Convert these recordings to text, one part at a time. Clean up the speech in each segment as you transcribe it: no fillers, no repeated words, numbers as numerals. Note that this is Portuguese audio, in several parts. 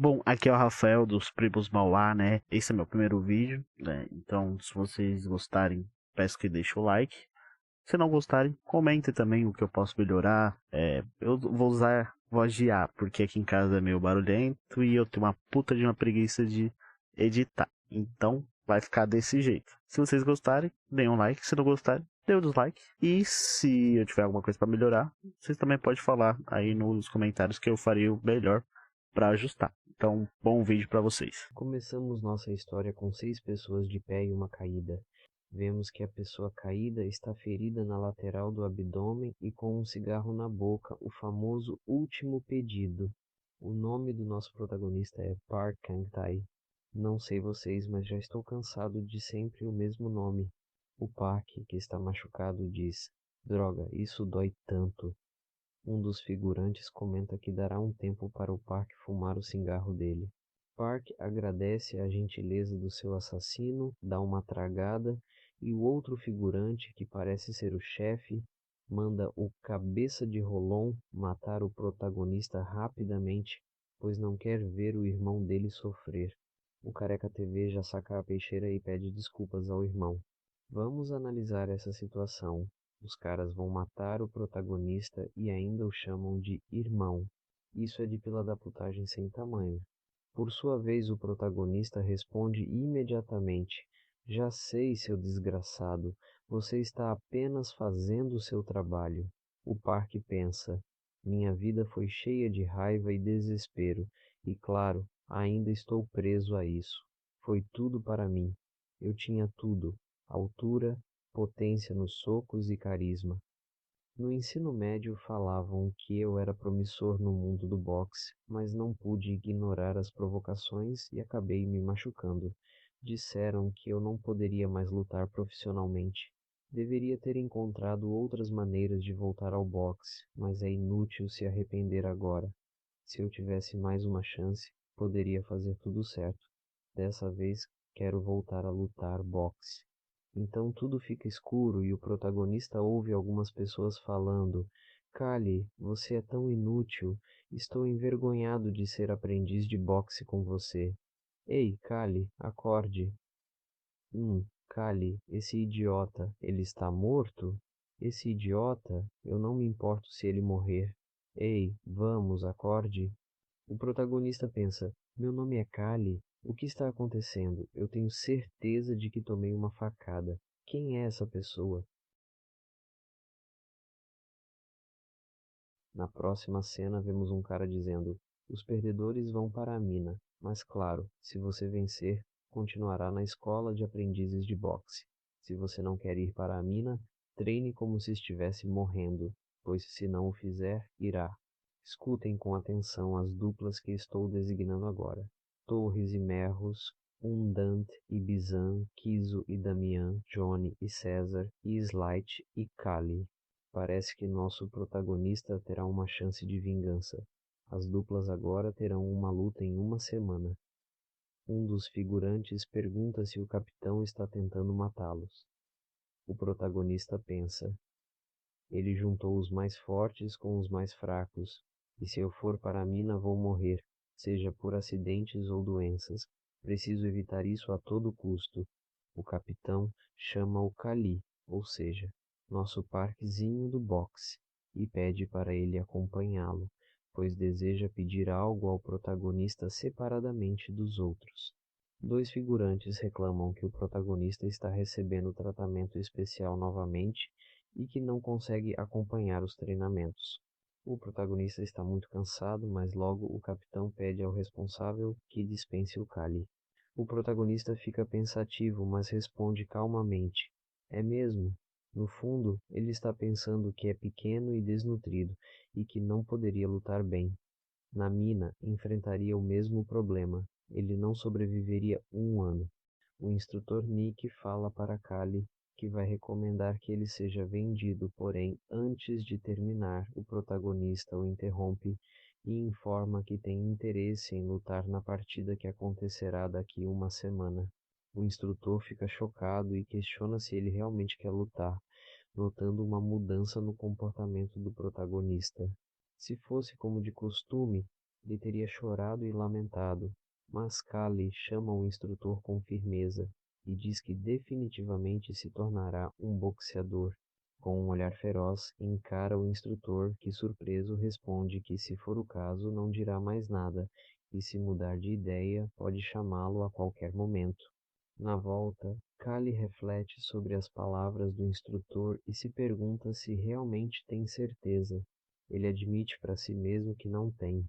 Bom, aqui é o Rafael dos Primos Mauá, né? Esse é meu primeiro vídeo, né? Então, se vocês gostarem, peço que deixem o like. Se não gostarem, comentem também o que eu posso melhorar. Eu vou usar voz de IA, porque aqui em casa é meio barulhento e eu tenho uma puta de uma preguiça de editar. Então, vai ficar desse jeito. Se vocês gostarem, deem um like. Se não gostarem, dê um dislike. E se eu tiver alguma coisa para melhorar, vocês também podem falar aí nos comentários que eu faria o melhor para ajustar. Então, bom vídeo para vocês. Começamos nossa história com 6 pessoas de pé e uma caída. Vemos que a pessoa caída está ferida na lateral do abdômen e com um cigarro na boca, o famoso último pedido. O nome do nosso protagonista é Park Kang-tae. Não sei vocês, mas já estou cansado de sempre o mesmo nome. O Park, que está machucado, diz: "Droga, isso dói tanto." Um dos figurantes comenta que dará um tempo para o Park fumar o cigarro dele. Park agradece a gentileza do seu assassino, dá uma tragada, e o outro figurante, que parece ser o chefe, manda o cabeça de Rolon matar o protagonista rapidamente, pois não quer ver o irmão dele sofrer. O Careca TV já saca a peixeira e pede desculpas ao irmão. Vamos analisar essa situação. Os caras vão matar o protagonista e ainda o chamam de irmão. Isso é de fila da putagem sem tamanho. Por sua vez, o protagonista responde imediatamente: "Já sei, seu desgraçado, você está apenas fazendo o seu trabalho." O Parque pensa: "Minha vida foi cheia de raiva e desespero, e claro, ainda estou preso a isso. Foi tudo para mim. Eu tinha tudo: altura, potência nos socos e carisma. No ensino médio falavam que eu era promissor no mundo do boxe, mas não pude ignorar as provocações e acabei me machucando. Disseram que eu não poderia mais lutar profissionalmente. Deveria ter encontrado outras maneiras de voltar ao boxe, mas é inútil se arrepender agora. Se eu tivesse mais uma chance, poderia fazer tudo certo. Dessa vez, quero voltar a lutar boxe." Então tudo fica escuro e o protagonista ouve algumas pessoas falando: "Kali, você é tão inútil. Estou envergonhado de ser aprendiz de boxe com você." "Ei, Kali, acorde." Kali, esse idiota, ele está morto?" "Esse idiota? Eu não me importo se ele morrer." "Ei, vamos, acorde." O protagonista pensa: "Meu nome é Kali. O que está acontecendo? Eu tenho certeza de que tomei uma facada. Quem é essa pessoa?" Na próxima cena, vemos um cara dizendo: "Os perdedores vão para a mina, mas claro, se você vencer, continuará na escola de aprendizes de boxe. Se você não quer ir para a mina, treine como se estivesse morrendo, pois se não o fizer, irá." Escutem com atenção as duplas que estou designando agora: Torres e Merros, Dante e Bizan, Kiso e Damian, Johnny e César, e Slight e Kali. Parece que nosso protagonista terá uma chance de vingança. As duplas agora terão uma luta em uma semana. Um dos figurantes pergunta se o capitão está tentando matá-los. O protagonista pensa: "Ele juntou os mais fortes com os mais fracos, e se eu for para a mina vou morrer, seja por acidentes ou doenças. Preciso evitar isso a todo custo." O capitão chama o Kali, ou seja, nosso parquezinho do boxe, e pede para ele acompanhá-lo, pois deseja pedir algo ao protagonista separadamente dos outros. Dois figurantes reclamam que o protagonista está recebendo tratamento especial novamente e que não consegue acompanhar os treinamentos. O protagonista está muito cansado, mas logo o capitão pede ao responsável que dispense o Kali. O protagonista fica pensativo, mas responde calmamente: "É mesmo?" No fundo, ele está pensando que é pequeno e desnutrido e que não poderia lutar bem. Na mina, enfrentaria o mesmo problema. Ele não sobreviveria um ano. O instrutor Nick fala para Kali que vai recomendar que ele seja vendido, porém, antes de terminar, o protagonista o interrompe e informa que tem interesse em lutar na partida que acontecerá daqui uma semana. O instrutor fica chocado e questiona se ele realmente quer lutar, notando uma mudança no comportamento do protagonista. Se fosse como de costume, Ele teria chorado e lamentado, mas Kali chama o instrutor com firmeza e diz que definitivamente se tornará um boxeador. Com um olhar feroz, encara o instrutor, que surpreso responde que, se for o caso, não dirá mais nada, e se mudar de ideia, pode chamá-lo a qualquer momento. Na volta, Kali reflete sobre as palavras do instrutor e se pergunta se realmente tem certeza. Ele admite para si mesmo que não tem.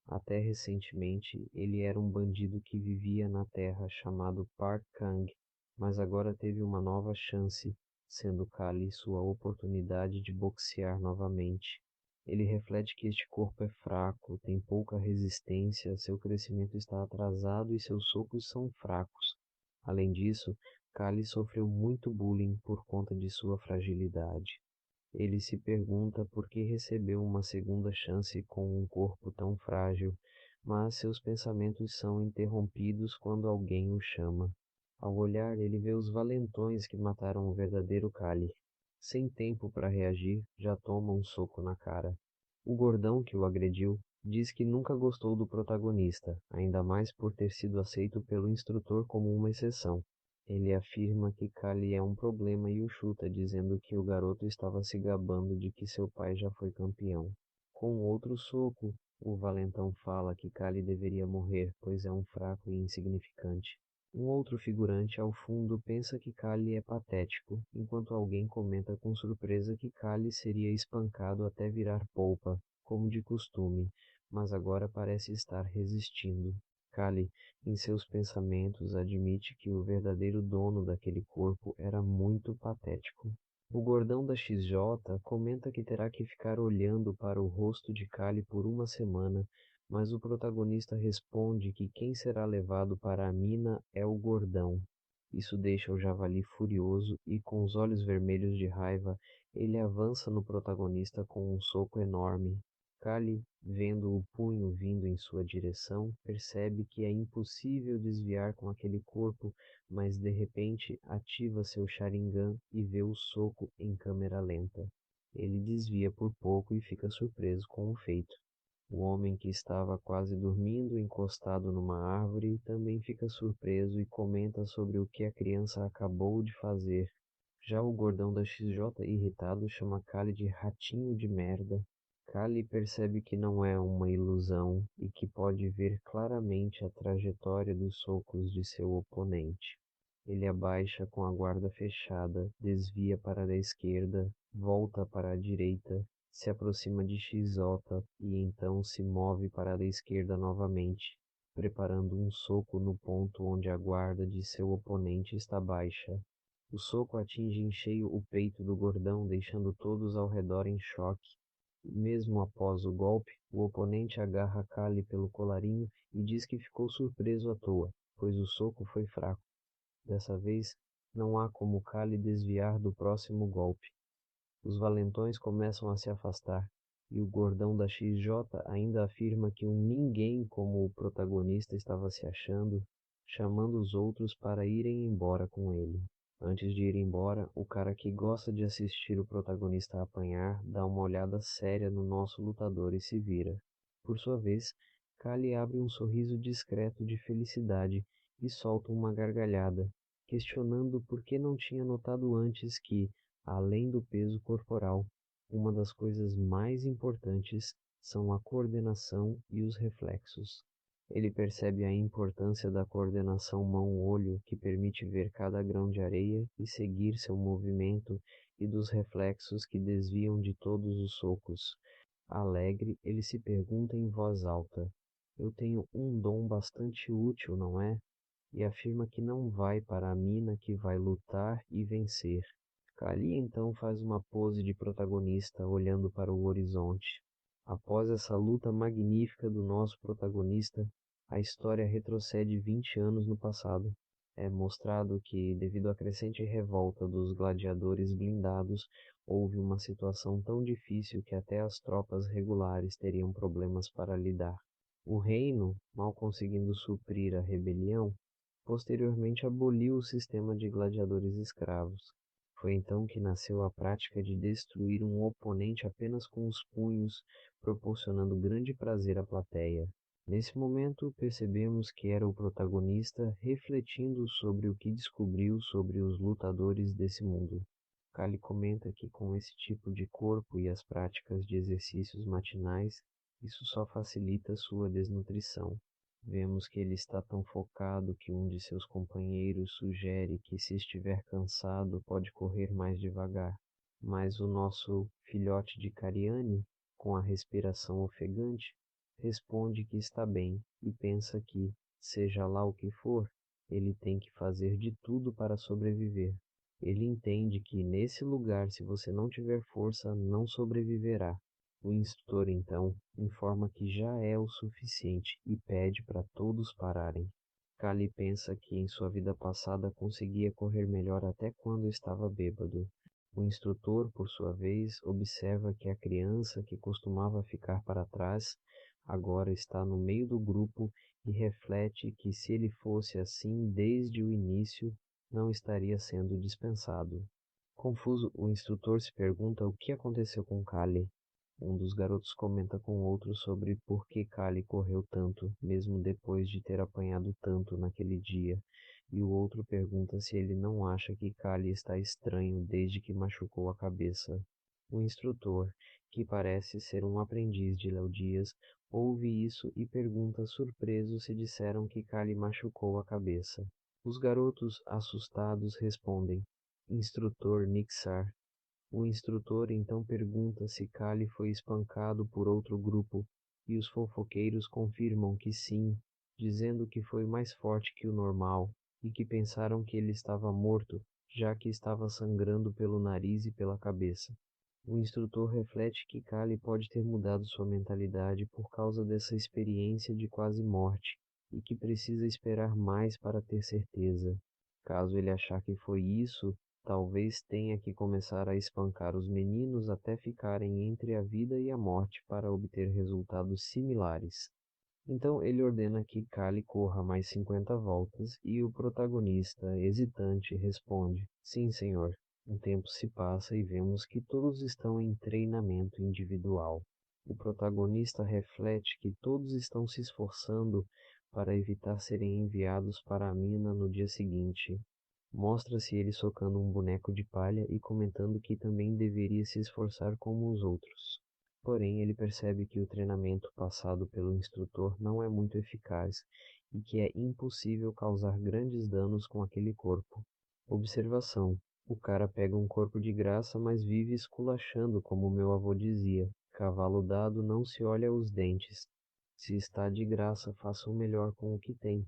Até recentemente, ele era um bandido que vivia na terra chamado Park Kang, mas agora teve uma nova chance, sendo Kali sua oportunidade de boxear novamente. Ele reflete que este corpo é fraco, tem pouca resistência, seu crescimento está atrasado e seus socos são fracos. Além disso, Kali sofreu muito bullying por conta de sua fragilidade. Ele se pergunta por que recebeu uma segunda chance com um corpo tão frágil, mas seus pensamentos são interrompidos quando alguém o chama. Ao olhar, ele vê os valentões que mataram o verdadeiro Kali. Sem tempo para reagir, já toma um soco na cara. O gordão que o agrediu diz que nunca gostou do protagonista, ainda mais por ter sido aceito pelo instrutor como uma exceção. Ele afirma que Kali é um problema e o chuta, dizendo que o garoto estava se gabando de que seu pai já foi campeão. Com outro soco, o valentão fala que Kali deveria morrer, pois é um fraco e insignificante. Um outro figurante ao fundo pensa que Kali é patético, enquanto alguém comenta com surpresa que Kali seria espancado até virar polpa, como de costume, mas agora parece estar resistindo. Kali, em seus pensamentos, admite que o verdadeiro dono daquele corpo era muito patético. O gordão da XJ comenta que terá que ficar olhando para o rosto de Kali por uma semana, mas o protagonista responde que quem será levado para a mina é o gordão. Isso deixa o javali furioso e, com os olhos vermelhos de raiva, ele avança no protagonista com um soco enorme. Kali, vendo o punho vindo em sua direção, percebe que é impossível desviar com aquele corpo, mas de repente ativa seu Sharingan e vê o soco em câmera lenta. Ele desvia por pouco e fica surpreso com o feito. O homem, que estava quase dormindo encostado numa árvore, também fica surpreso e comenta sobre o que a criança acabou de fazer. Já o gordão da XJ, irritado, chama Kali de ratinho de merda. Kali percebe que não é uma ilusão e que pode ver claramente a trajetória dos socos de seu oponente. Ele abaixa com a guarda fechada, desvia para a esquerda, volta para a direita, se aproxima de XJ e então se move para a esquerda novamente, preparando um soco no ponto onde a guarda de seu oponente está baixa. O soco atinge em cheio o peito do gordão, deixando todos ao redor em choque. Mesmo após o golpe, o oponente agarra Kali pelo colarinho e diz que ficou surpreso à toa, pois o soco foi fraco. Dessa vez, não há como Kali desviar do próximo golpe. Os valentões começam a se afastar, e o gordão da XJ ainda afirma que um ninguém como o protagonista estava se achando, chamando os outros para irem embora com ele. Antes de ir embora, o cara que gosta de assistir o protagonista apanhar dá uma olhada séria no nosso lutador e se vira. Por sua vez, Kali abre um sorriso discreto de felicidade e solta uma gargalhada, questionando por que não tinha notado antes que, além do peso corporal, uma das coisas mais importantes são a coordenação e os reflexos. Ele percebe a importância da coordenação mão-olho, que permite ver cada grão de areia e seguir seu movimento, e dos reflexos que desviam de todos os socos. Alegre, ele se pergunta em voz alta: Eu tenho um dom bastante útil, não é? E afirma que não vai para a mina, que vai lutar e vencer. Kali então faz uma pose de protagonista, olhando para o horizonte. Após essa luta magnífica do nosso protagonista, a história retrocede 20 anos no passado. É mostrado que, devido à crescente revolta dos gladiadores blindados, houve uma situação tão difícil que até as tropas regulares teriam problemas para lidar. O reino, mal conseguindo suprir a rebelião, posteriormente aboliu o sistema de gladiadores escravos. Foi então que nasceu a prática de destruir um oponente apenas com os punhos, proporcionando grande prazer à plateia. Nesse momento, percebemos que era o protagonista refletindo sobre o que descobriu sobre os lutadores desse mundo. Kali comenta que com esse tipo de corpo e as práticas de exercícios matinais, isso só facilita sua desnutrição. Vemos que ele está tão focado que um de seus companheiros sugere que, se estiver cansado, pode correr mais devagar. Mas o nosso filhote de Cariane, com a respiração ofegante, responde que está bem e pensa que, seja lá o que for, ele tem que fazer de tudo para sobreviver. Ele entende que nesse lugar, se você não tiver força, não sobreviverá. O instrutor, então, informa que já é o suficiente e pede para todos pararem. Kali pensa que em sua vida passada conseguia correr melhor até quando estava bêbado. O instrutor, por sua vez, observa que a criança que costumava ficar para trás agora está no meio do grupo e reflete que, se ele fosse assim desde o início, não estaria sendo dispensado. Confuso, o instrutor se pergunta o que aconteceu com Kali. Um dos garotos comenta com outro sobre por que Kali correu tanto, mesmo depois de ter apanhado tanto naquele dia, e o outro pergunta se ele não acha que Kali está estranho desde que machucou a cabeça. O instrutor, que parece ser um aprendiz de Léo Dias, ouve isso e pergunta surpreso se disseram que Kali machucou a cabeça. Os garotos, assustados, respondem: Instrutor Nixar. O instrutor então pergunta se Kali foi espancado por outro grupo, e os fofoqueiros confirmam que sim, dizendo que foi mais forte que o normal e que pensaram que ele estava morto, já que estava sangrando pelo nariz e pela cabeça. O instrutor reflete que Kali pode ter mudado sua mentalidade por causa dessa experiência de quase morte e que precisa esperar mais para ter certeza. Caso ele achar que foi isso, talvez tenha que começar a espancar os meninos até ficarem entre a vida e a morte para obter resultados similares. Então ele ordena que Kali corra mais 50 voltas e o protagonista, hesitante, responde: Sim, senhor. Um tempo se passa e vemos que todos estão em treinamento individual. O protagonista reflete que todos estão se esforçando para evitar serem enviados para a mina no dia seguinte. Mostra-se ele socando um boneco de palha e comentando que também deveria se esforçar como os outros. Porém, ele percebe que o treinamento passado pelo instrutor não é muito eficaz e que é impossível causar grandes danos com aquele corpo. Observação: o cara pega um corpo de graça, mas vive esculachando, como meu avô dizia. Cavalo dado não se olha os dentes. Se está de graça, faça o melhor com o que tem.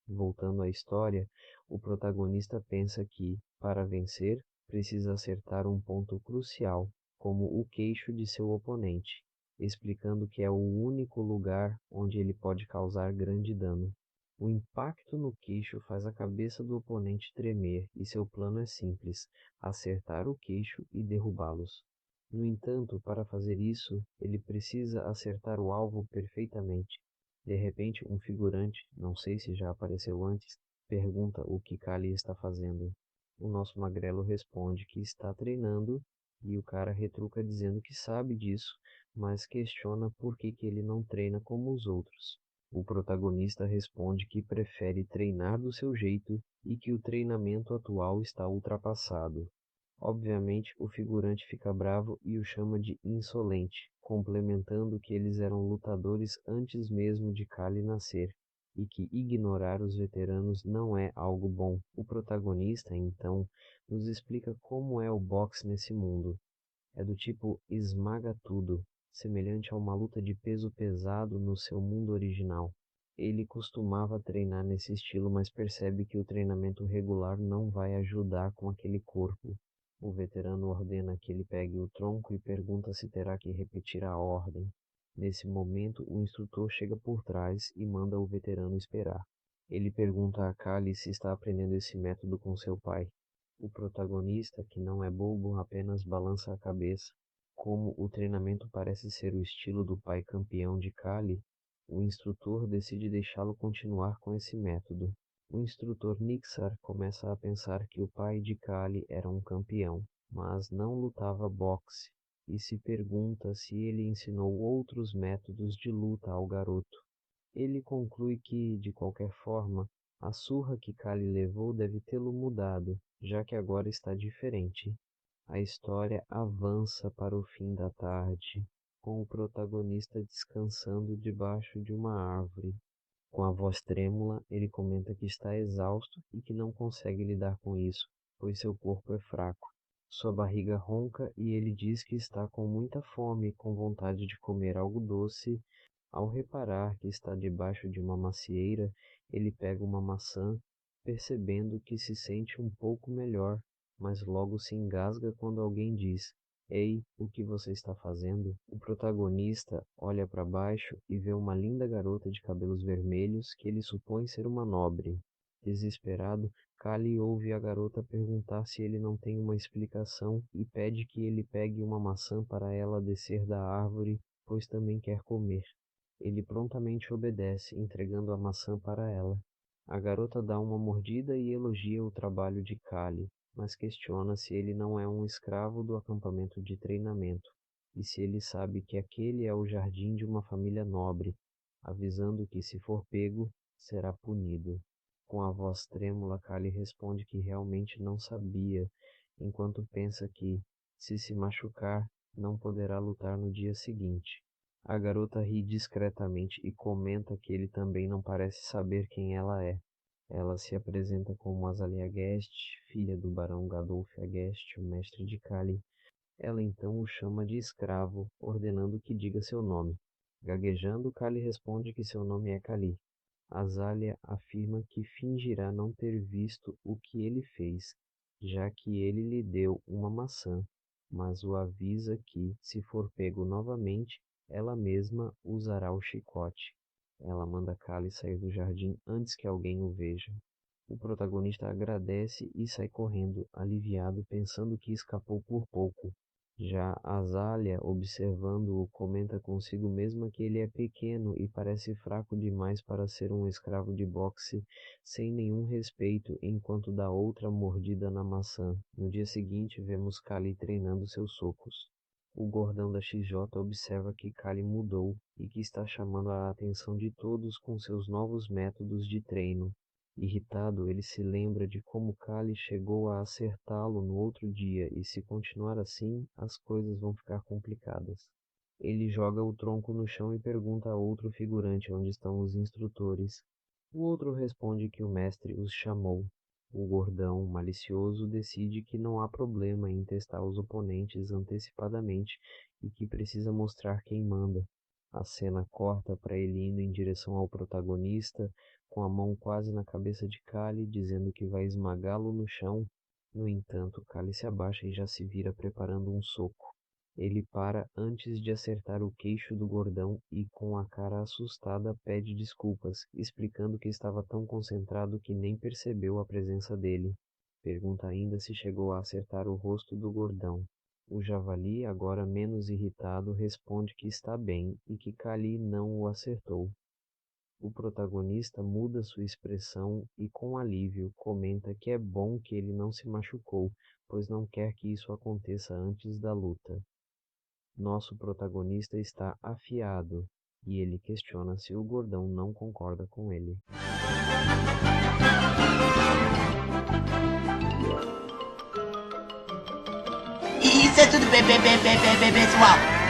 Voltando à história, o protagonista pensa que, para vencer, precisa acertar um ponto crucial, como o queixo de seu oponente, explicando que é o único lugar onde ele pode causar grande dano. O impacto no queixo faz a cabeça do oponente tremer e seu plano é simples: acertar o queixo e derrubá-los. No entanto, para fazer isso, ele precisa acertar o alvo perfeitamente. De repente, um figurante, não sei se já apareceu antes, pergunta o que Kali está fazendo. O nosso magrelo responde que está treinando e o cara retruca dizendo que sabe disso, mas questiona por que ele não treina como os outros. O protagonista responde que prefere treinar do seu jeito e que o treinamento atual está ultrapassado. Obviamente, o figurante fica bravo e o chama de insolente, complementando que eles eram lutadores antes mesmo de Kali nascer e que ignorar os veteranos não é algo bom. O protagonista, então, nos explica como é o boxe nesse mundo. É do tipo esmaga tudo, semelhante a uma luta de peso pesado no seu mundo original. Ele costumava treinar nesse estilo, mas percebe que o treinamento regular não vai ajudar com aquele corpo. O veterano ordena que ele pegue o tronco e pergunta se terá que repetir a ordem. Nesse momento, o instrutor chega por trás e manda o veterano esperar. Ele pergunta a Kali se está aprendendo esse método com seu pai. O protagonista, que não é bobo, apenas balança a cabeça. Como o treinamento parece ser o estilo do pai campeão de Kali, o instrutor decide deixá-lo continuar com esse método. O instrutor Nixar começa a pensar que o pai de Kali era um campeão, mas não lutava boxe, e se pergunta se ele ensinou outros métodos de luta ao garoto. Ele conclui que, de qualquer forma, a surra que Kali levou deve tê-lo mudado, já que agora está diferente. A história avança para o fim da tarde, com o protagonista descansando debaixo de uma árvore. Com a voz trêmula, ele comenta que está exausto e que não consegue lidar com isso, pois seu corpo é fraco. Sua barriga ronca e ele diz que está com muita fome e com vontade de comer algo doce. Ao reparar que está debaixo de uma macieira, ele pega uma maçã, percebendo que se sente um pouco melhor, mas logo se engasga quando alguém diz: "Ei, o que você está fazendo?" O protagonista olha para baixo e vê uma linda garota de cabelos vermelhos que ele supõe ser uma nobre. Desesperado, Kali ouve a garota perguntar se ele não tem uma explicação e pede que ele pegue uma maçã para ela descer da árvore, pois também quer comer. Ele prontamente obedece, entregando a maçã para ela. A garota dá uma mordida e elogia o trabalho de Kali, mas questiona se ele não é um escravo do acampamento de treinamento, e se ele sabe que aquele é o jardim de uma família nobre, avisando que, se for pego, será punido. Com a voz trêmula, Kali responde que realmente não sabia, enquanto pensa que, se machucar, não poderá lutar no dia seguinte. A garota ri discretamente e comenta que ele também não parece saber quem ela é. Ela se apresenta como Azalea Guest, filha do barão Gadolf Guest, o mestre de Kali. Ela então o chama de escravo, ordenando que diga seu nome. Gaguejando, Kali responde que seu nome é Kali. Azalea afirma que fingirá não ter visto o que ele fez, já que ele lhe deu uma maçã, mas o avisa que, se for pego novamente, ela mesma usará o chicote. Ela manda Kali sair do jardim antes que alguém o veja. O protagonista agradece e sai correndo, aliviado, pensando que escapou por pouco. Já Azalea, observando-o, comenta consigo mesma que ele é pequeno e parece fraco demais para ser um escravo de boxe, sem nenhum respeito, enquanto dá outra mordida na maçã. No dia seguinte, vemos Kali treinando seus socos. O gordão da XJ observa que Kali mudou e que está chamando a atenção de todos com seus novos métodos de treino. Irritado, ele se lembra de como Kali chegou a acertá-lo no outro dia e, se continuar assim, as coisas vão ficar complicadas. Ele joga o tronco no chão e pergunta a outro figurante onde estão os instrutores. O outro responde que o mestre os chamou. O gordão, malicioso, decide que não há problema em testar os oponentes antecipadamente e que precisa mostrar quem manda. A cena corta para ele indo em direção ao protagonista, com a mão quase na cabeça de Kali, dizendo que vai esmagá-lo no chão. No entanto, Kali se abaixa e já se vira preparando um soco. Ele para antes de acertar o queixo do gordão e, com a cara assustada, pede desculpas, explicando que estava tão concentrado que nem percebeu a presença dele. Pergunta ainda se chegou a acertar o rosto do gordão. O javali, agora menos irritado, responde que está bem e que Kali não o acertou. O protagonista muda sua expressão e, com alívio, comenta que é bom que ele não se machucou, pois não quer que isso aconteça antes da luta. Nosso protagonista está afiado e ele questiona se o gordão não concorda com ele. Isso é tudo, pessoal.